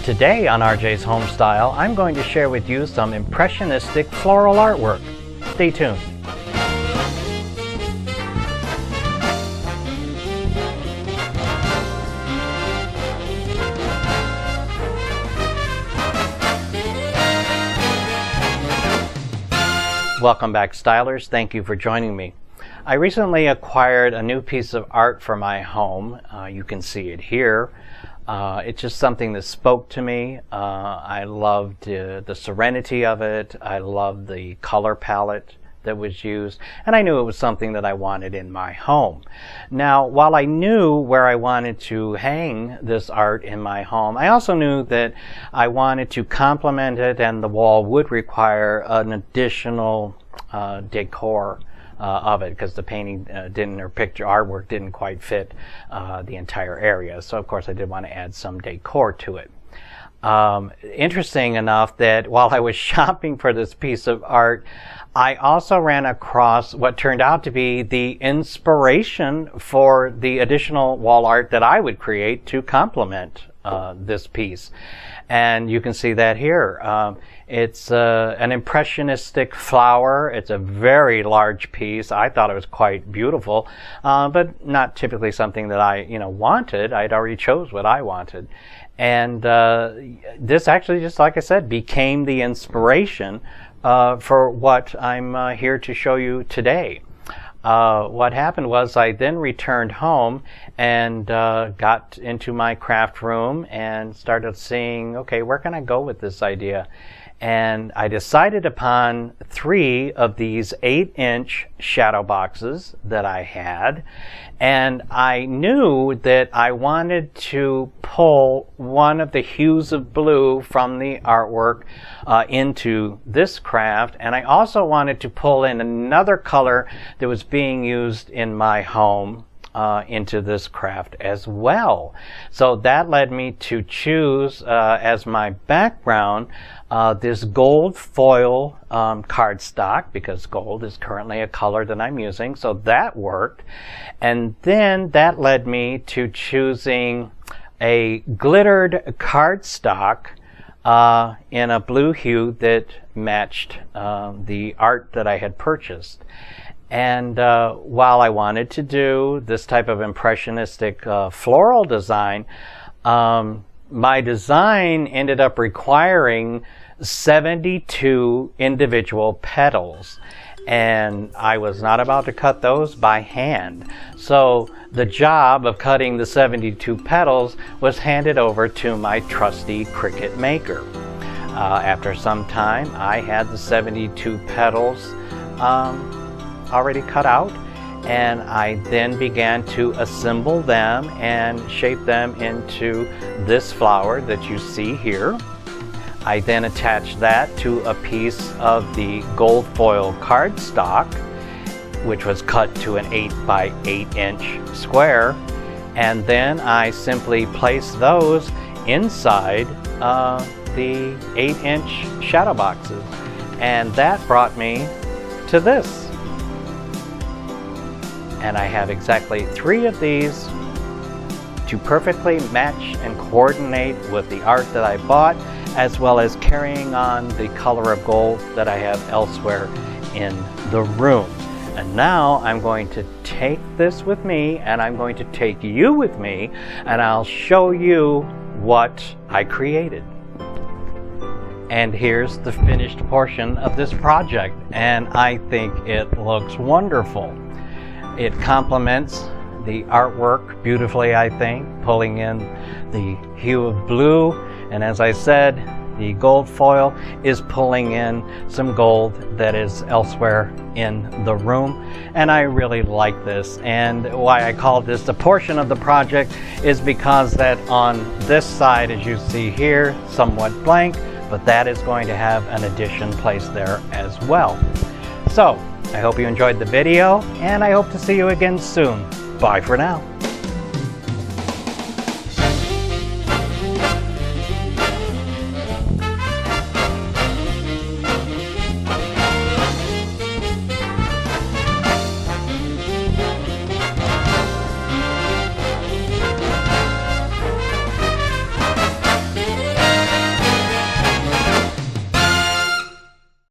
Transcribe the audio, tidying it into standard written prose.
Today on RJ's Homestyle, I'm going to share with you some impressionistic floral artwork. Stay tuned. Welcome back, stylers. Thank you for joining me. I recently acquired a new piece of art for my home. You can see it here. It's just something that spoke to me. I loved the serenity of it. I loved the color palette that was used, and I knew it was something that I wanted in my home. Now, while I knew where I wanted to hang this art in my home, I also knew that I wanted to complement it, and the wall would require an additional decor of it, because the painting or picture artwork didn't quite fit the entire area. So of course I did want to add some decor to it. Interesting enough that while I was shopping for this piece of art, I also ran across what turned out to be the inspiration for the additional wall art that I would create to complement this piece. And you can see that here. It's an impressionistic flower. It's a very large piece. I thought it was quite beautiful, but not typically something that I wanted. I'd already chose what I wanted. And this actually, just like I said, became the inspiration for what I'm here to show you today. What happened was I then returned home and got into my craft room and started seeing, okay, where can I go with this idea? And I decided upon 3 of these 8-inch shadow boxes that I had, and I knew that I wanted to pull one of the hues of blue from the artwork into this craft, and I also wanted to pull in another color that was being used in my home into this craft as well. So that led me to choose as my background this gold foil cardstock, because gold is currently a color that I'm using, so that worked. And then that led me to choosing a glittered cardstock in a blue hue that matched the art that I had purchased. And while I wanted to do this type of impressionistic floral design, my design ended up requiring 72 individual petals, and I was not about to cut those by hand. So the job of cutting the 72 petals was handed over to my trusty Cricut maker. After some time, I had the 72 petals already cut out, and I then began to assemble them and shape them into this flower that you see here. I then attached that to a piece of the gold foil cardstock, which was cut to an 8 by 8 inch square, and then I simply placed those inside the 8-inch shadow boxes, and that brought me to this. And I have exactly 3 of these to perfectly match and coordinate with the art that I bought, as well as carrying on the color of gold that I have elsewhere in the room. And now I'm going to take this with me, and I'm going to take you with me, and I'll show you what I created. And here's the finished portion of this project, and I think it looks wonderful. It complements the artwork beautifully, I think, pulling in the hue of blue, and as I said, the gold foil is pulling in some gold that is elsewhere in the room, and I really like this. And why I call this a portion of the project is because that on this side, as you see here, somewhat blank, but that is going to have an addition placed there as well. So I hope you enjoyed the video, and I hope to see you again soon. Bye for now.